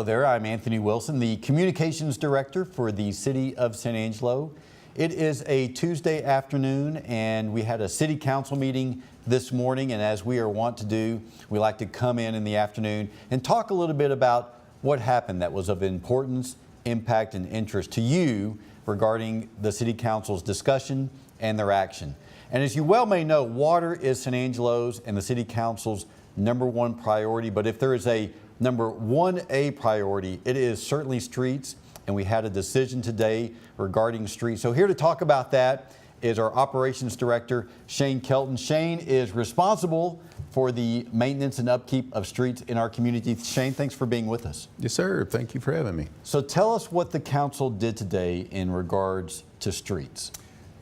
Hello there, I'm Anthony Wilson, the Communications Director for the City of San Angelo. It is a Tuesday afternoon and we had a City Council meeting this morning, and as we are wont to do, we like to come in the afternoon and talk a little bit about what happened that was of importance, impact, and interest to you regarding the City Council's discussion and their action. And as you well may know, water is San Angelo's and the City Council's #1 priority, but if there is a #1A priority, it is certainly streets, and we had a decision today regarding streets. So here to talk about that is our Operations Director, Shane Kelton. Shane is responsible for the maintenance and upkeep of streets in our community. Shane, thanks for being with us. Yes, sir. Thank you for having me. So tell us what the council did today in regards to streets.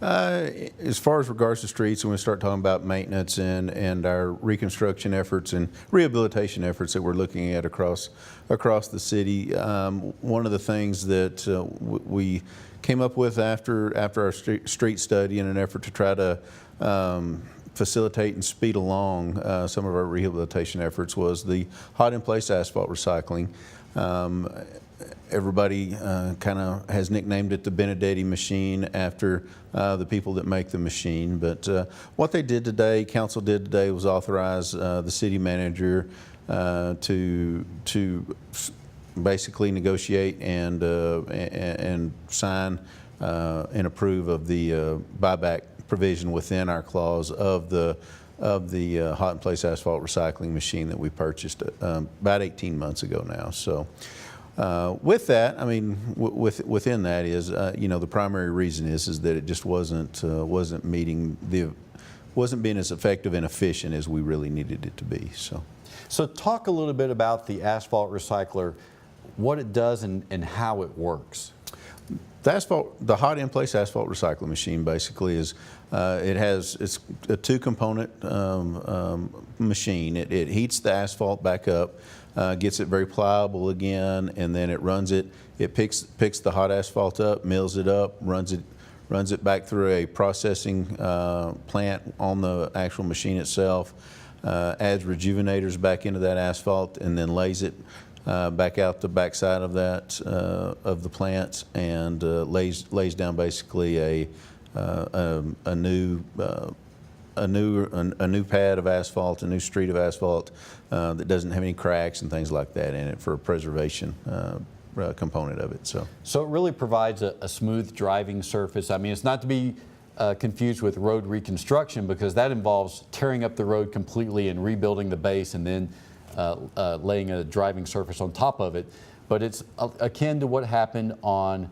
As far as regards to streets, when we start talking about maintenance and our reconstruction efforts and rehabilitation efforts that we're looking at across the city, one of the things that we came up with after our street study in an effort to try to facilitate and speed along some of our rehabilitation efforts was the hot-in-place asphalt recycling. Everybody kind of has nicknamed it the Benedetti machine after the people that make the machine. But what they did today, council did today, was authorize the city manager to basically negotiate and sign and approve of the buyback provision within our clause of the hot-in-place asphalt recycling machine that we purchased about 18 months ago now. So. With that, I mean, within that is, the primary reason is that it just wasn't being as effective and efficient as we really needed it to be. So talk a little bit about the asphalt recycler, what it does and how it works. The hot-in-place asphalt recycling machine basically is it's a two-component machine. It heats the asphalt back up. Gets it very pliable again, and then it runs it. It picks the hot asphalt up, mills it up, runs it back through a processing plant on the actual machine itself, adds rejuvenators back into that asphalt, and then lays it back out the backside of that of the plant, and lays down basically a new pad of asphalt, a new street of asphalt that doesn't have any cracks and things like that in it for a preservation component of it. So it really provides a smooth driving surface. I mean, it's not to be confused with road reconstruction, because that involves tearing up the road completely and rebuilding the base and then laying a driving surface on top of it. But it's akin to what happened on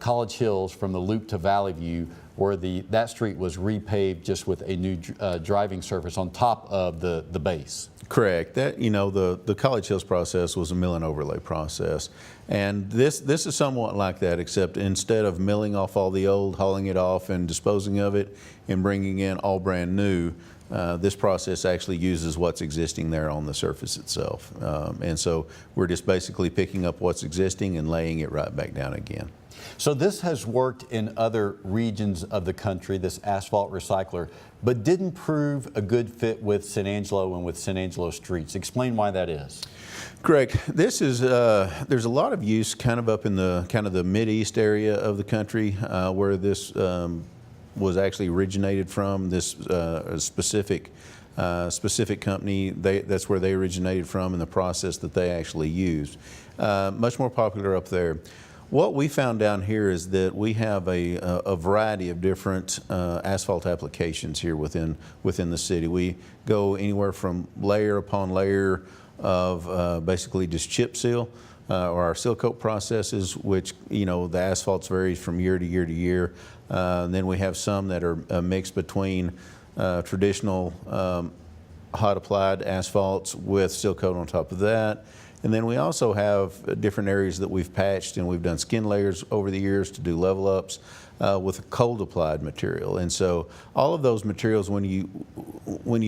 College Hills from the Loop to Valley View, where that street was repaved just with a new driving surface on top of the base. Correct. That, the College Hills process was a mill and overlay process, and this is somewhat like that, except instead of milling off all the old, hauling it off and disposing of it and bringing in all brand new, this process actually uses what's existing there on the surface itself, and so we're just basically picking up what's existing and laying it right back down again. So this has worked in other regions of the country, this asphalt recycler, but didn't prove a good fit with San Angelo and with San Angelo streets. Explain why that is. Correct. This is there's a lot of use kind of up in the the Mid-East area of the country where this was actually originated from. This specific company, that's where they originated from, and the process that they actually used. Much more popular up there. What we found down here is that we have a variety of different asphalt applications here within the city. We go anywhere from layer upon layer of basically just chip seal or our seal coat processes, which the asphalts vary from year to year to year. And then we have some that are a mix between traditional hot applied asphalts with seal coat on top of that. And then we also have different areas that we've patched, and we've done skin layers over the years to do level ups with a cold applied material. And so all of those materials, when you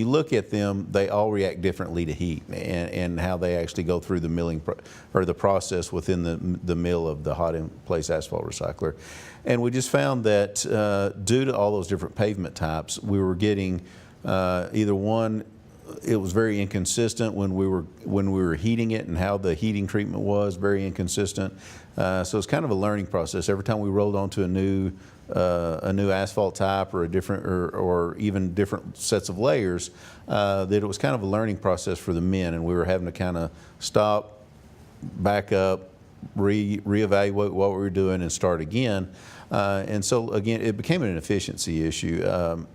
look at them, they all react differently to heat and how they actually go through the milling or the process within the mill of the hot-in-place asphalt recycler. And we just found that due to all those different pavement types, we were getting either one, it was very inconsistent when we were heating it and how the heating treatment was very inconsistent. So it's kind of a learning process. Every time we rolled onto a new asphalt type or a different or even different sets of layers, that it was kind of a learning process for the men, and we were having to kind of stop, back up, reevaluate what we were doing, and start again. And so again, it became an efficiency issue.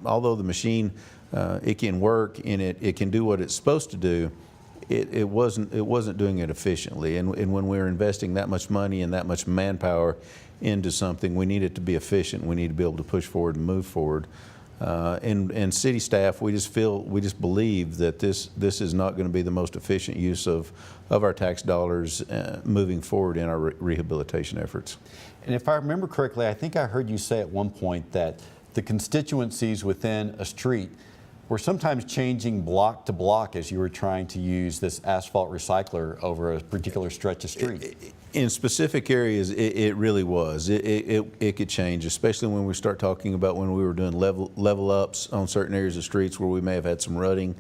Although the machine, it can work and it can do what it's supposed to do, it wasn't doing it efficiently. And when we were investing that much money and that much manpower into something, we need it to be efficient. We need to be able to push forward and move forward. And city staff, we just believe that this is not going to be the most efficient use of our tax dollars moving forward in our rehabilitation efforts. And if I remember correctly, I think I heard you say at one point that the constituencies within a street were sometimes changing block to block as you were trying to use this asphalt recycler over a particular stretch of street. In specific areas, it really was. It could change, especially when we start talking about when we were doing level ups on certain areas of streets where we may have had some rutting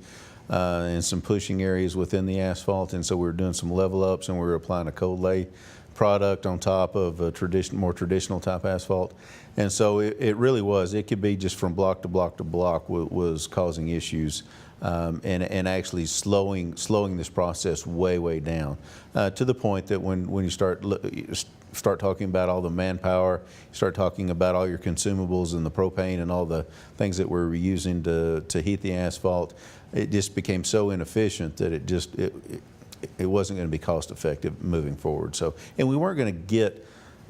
and some pushing areas within the asphalt, and so we were doing some level ups and we were applying a cold lay product on top of a more traditional type asphalt. And so it really was. It could be just from block to block to block was causing issues and actually slowing this process way down to the point that when you start talking about all the manpower, you start talking about all your consumables and the propane and all the things that we're using to heat the asphalt, it just became so inefficient that it wasn't going to be cost effective moving forward. So, and we weren't going to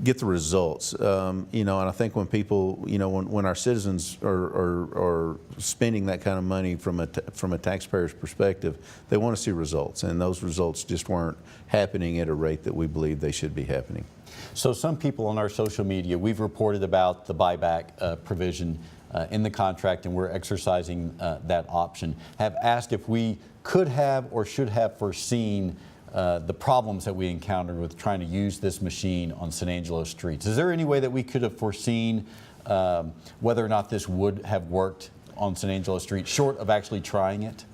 get the results. And I think when people, when our citizens are spending that kind of money from a taxpayer's perspective, they want to see results, and those results just weren't happening at a rate that we believe they should be happening. So some people on our social media, we've reported about the buyback provision in the contract, and we're exercising that option, have asked if we could have or should have foreseen the problems that we encountered with trying to use this machine on San Angelo streets. Is there any way that we could have foreseen whether or not this would have worked on San Angelo Street, short of actually trying it?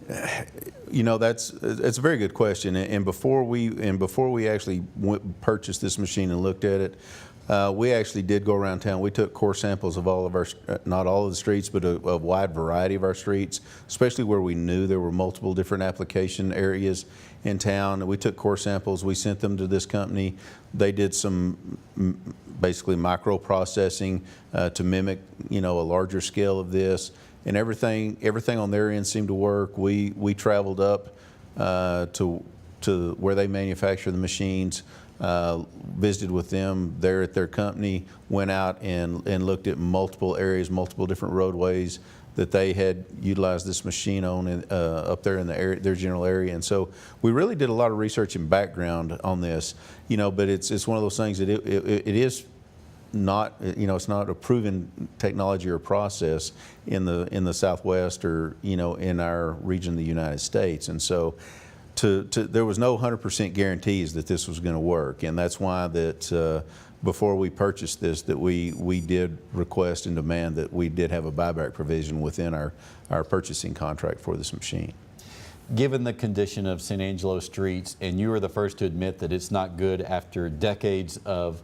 That's a very good question. And before we actually purchased this machine and looked at it, we actually did go around town. We took core samples of all of our, not all of the streets, but a wide variety of our streets, especially where we knew there were multiple different application areas in town. We took core samples. We sent them to this company. They did some basically micro processing to mimic, a larger scale of this, and everything on their end seemed to work. We traveled up to where they manufacture the machines. Visited with them there at their company, went out and looked at multiple areas, multiple different roadways that they had utilized this machine on up there in the area, their general area. And so we really did a lot of research and background on this, but it's one of those things that it is not, it's not a proven technology or process in the Southwest or, in our region of the United States. And so there was no 100% guarantees that this was going to work, and that's why that before we purchased this, that we did request and demand that we did have a buyback provision within our purchasing contract for this machine. Given the condition of San Angelo streets, and you are the first to admit that it's not good after decades of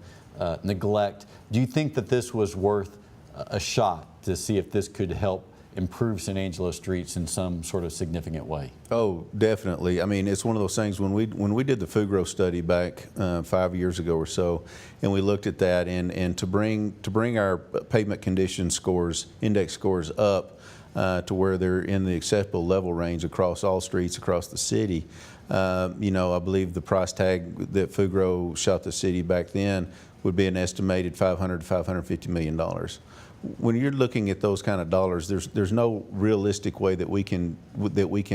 neglect, do you think that this was worth a shot to see if this could help improve San Angelo streets in some sort of significant way? Oh, definitely. I mean, it's one of those things when we did the Fugro study back 5 years ago or so, and we looked at that, and to bring our pavement condition scores, index scores up to where they're in the acceptable level range across all streets across the city. I believe the price tag that Fugro shot the city back then would be an estimated $500 to $550 million. When you're looking at those kind of dollars, there's no realistic way that we can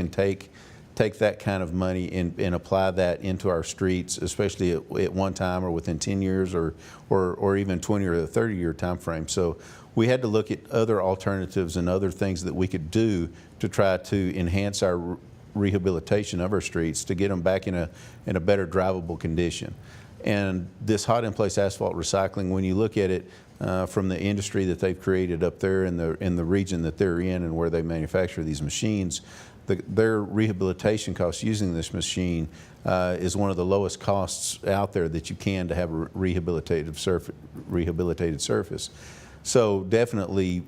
take that kind of money and apply that into our streets, especially at one time or within 10 years or even 20 or 30 year time frame. So we had to look at other alternatives and other things that we could do to try to enhance our rehabilitation of our streets to get them back in a better drivable condition. And this hot in place asphalt recycling, when you look at it from the industry that they've created up there in the region that they're in and where they manufacture these machines, their rehabilitation costs using this machine is one of the lowest costs out there that you can to have a rehabilitated surface. So definitely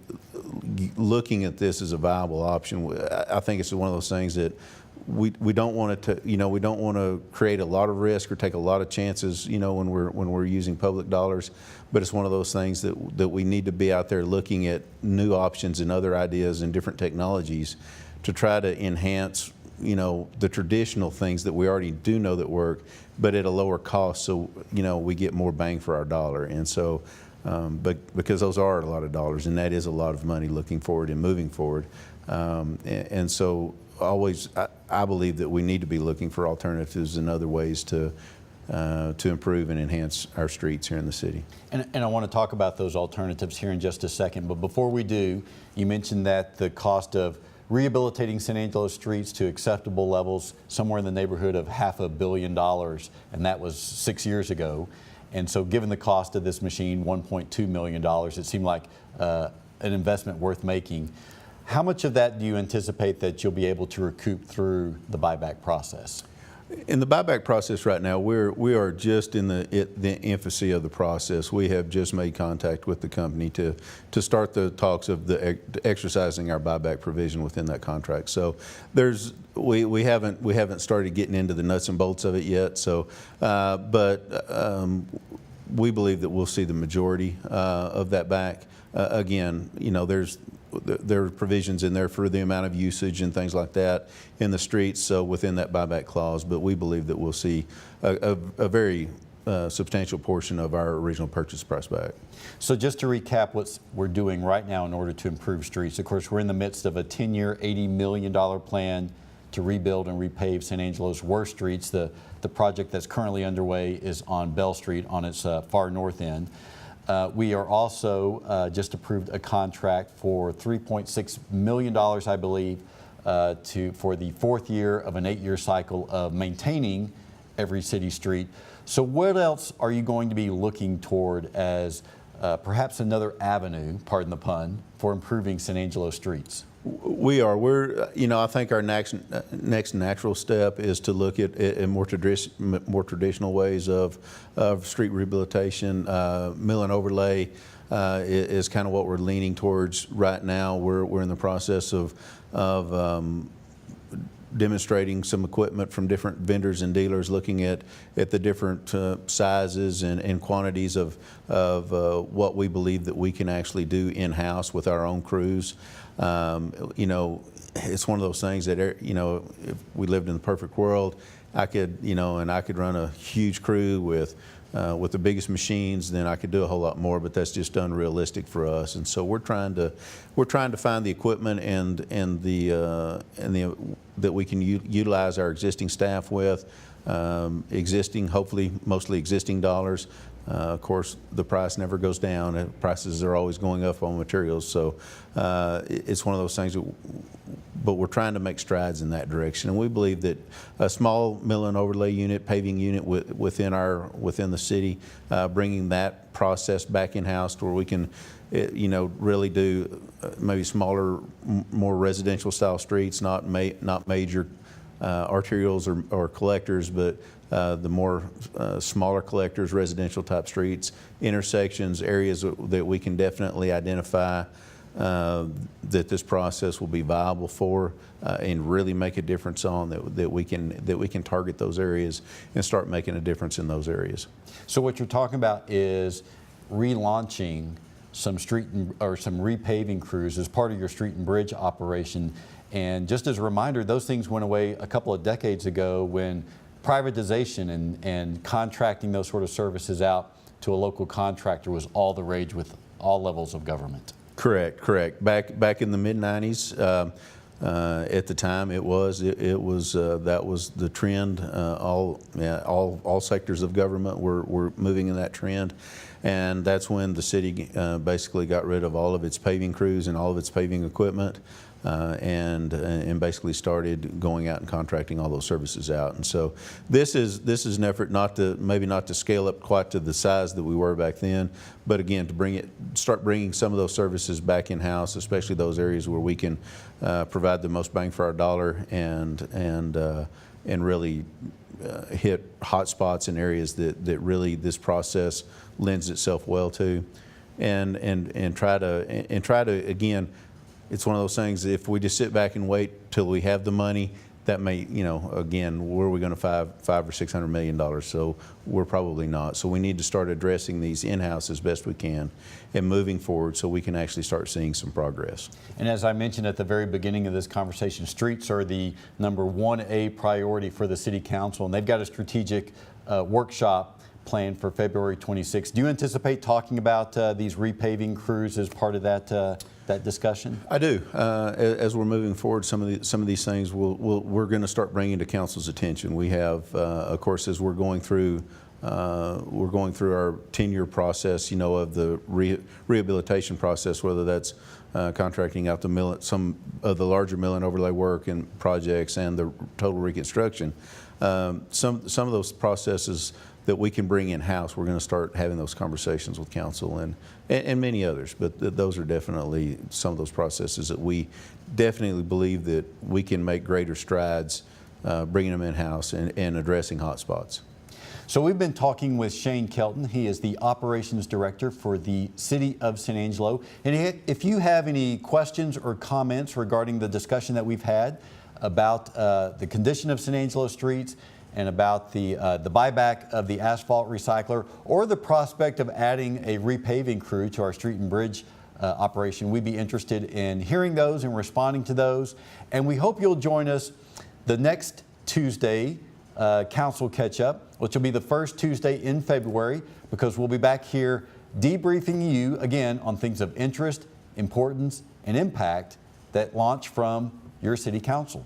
looking at this as a viable option. I think it's one of those things that we don't want to, we don't want to create a lot of risk or take a lot of chances, when we're using public dollars. But it's one of those things that we need to be out there looking at new options and other ideas and different technologies to try to enhance, the traditional things that we already do know that work, but at a lower cost, so we get more bang for our dollar. And so, but because those are a lot of dollars, and that is a lot of money looking forward and moving forward, and so always I believe that we need to be looking for alternatives and other ways to improve and enhance our streets here in the city. And I want to talk about those alternatives here in just a second, but before we do, you mentioned that the cost of rehabilitating San Angelo streets to acceptable levels, somewhere in the neighborhood of $500 million, and that was 6 years ago. And so given the cost of this machine, $1.2 million, it seemed like an investment worth making. How much of that do you anticipate that you'll be able to recoup through the buyback process? In the buyback process right now, we are just in the infancy of the process. We have just made contact with the company to start the talks of exercising our buyback provision within that contract. So we haven't started getting into the nuts and bolts of it yet. So, we believe that we'll see the majority of that back. Again, there are provisions in there for the amount of usage and things like that in the streets, so within that buyback clause, but we believe that we'll see a very substantial portion of our original purchase price back. So just to recap what we're doing right now in order to improve streets, of course, we're in the midst of a 10-year, $80 million plan to rebuild and repave San Angelo's worst streets. The project that's currently underway is on Bell Street on its far north end. We are also just approved a contract for $3.6 million, I believe, for the fourth year of an 8-year cycle of maintaining every city street. So what else are you going to be looking toward as perhaps another avenue, pardon the pun, for improving San Angelo streets? I think our next natural step is to look at more traditional ways of street rehabilitation. Mill and overlay is kind of what we're leaning towards right now. We're in the process of demonstrating some equipment from different vendors and dealers, looking at the different sizes and quantities of what we believe that we can actually do in-house with our own crews. It's one of those things that, if we lived in the perfect world, I could run a huge crew with the biggest machines, then I could do a whole lot more, but that's just unrealistic for us. And so we're trying to find the equipment and that we can utilize our existing staff with, hopefully mostly existing dollars. Of course, the price never goes down. Prices are always going up on materials. So it's one of those things, but we're trying to make strides in that direction. And we believe that a small mill and overlay unit, paving unit within the city, bringing that process back in-house to where we can, really do maybe smaller, more residential style streets, not major arterials or collectors, but the more smaller collectors, residential type streets, intersections, areas that we can definitely identify that this process will be viable for and really make a difference on, that we can target those areas and start making a difference in those areas. So what you're talking about is relaunching some some repaving crews as part of your street and bridge operation. And just as a reminder, those things went away a couple of decades ago when privatization and contracting those sort of services out to a local contractor was all the rage with all levels of government. Correct. Back in the mid-90s, at the time, that was the trend. All sectors of government were moving in that trend, and that's when the city basically got rid of all of its paving crews and all of its paving equipment. and basically started going out and contracting all those services out. And so this is an effort maybe not to scale up quite to the size that we were back then, but again to start bringing some of those services back in house, especially those areas where we can provide the most bang for our dollar and really hit hot spots in areas that really this process lends itself well to, and try to again, it's one of those things, if we just sit back and wait till we have the money, that may, again, where are we going to $500 or $600 million? So we're probably not. So we need to start addressing these in-house as best we can and moving forward so we can actually start seeing some progress. And as I mentioned at the very beginning of this conversation, streets are the number 1A priority for the City Council, and they've got a strategic workshop planned for February 26th. Do you anticipate talking about these repaving crews as part of that discussion? I do. As we're moving forward, some of these things we're going to start bringing to council's attention. We have, of course, as we're going through our 10-year process, of the rehabilitation process, whether that's contracting out some of the larger mill and overlay work and projects and the total reconstruction. Some of those processes that we can bring in-house, we're going to start having those conversations with council and many others, but those are definitely some of those processes that we definitely believe that we can make greater strides bringing them in-house and addressing hot spots. So we've been talking with Shane Kelton. He is the Operations Director for the City of San Angelo. And if you have any questions or comments regarding the discussion that we've had about the condition of San Angelo streets, and about the buyback of the asphalt recycler, or the prospect of adding a repaving crew to our street and bridge operation, we'd be interested in hearing those and responding to those. And we hope you'll join us the next Tuesday council catch-up, which will be the first Tuesday in February, because we'll be back here debriefing you again on things of interest, importance, and impact that launch from your city council.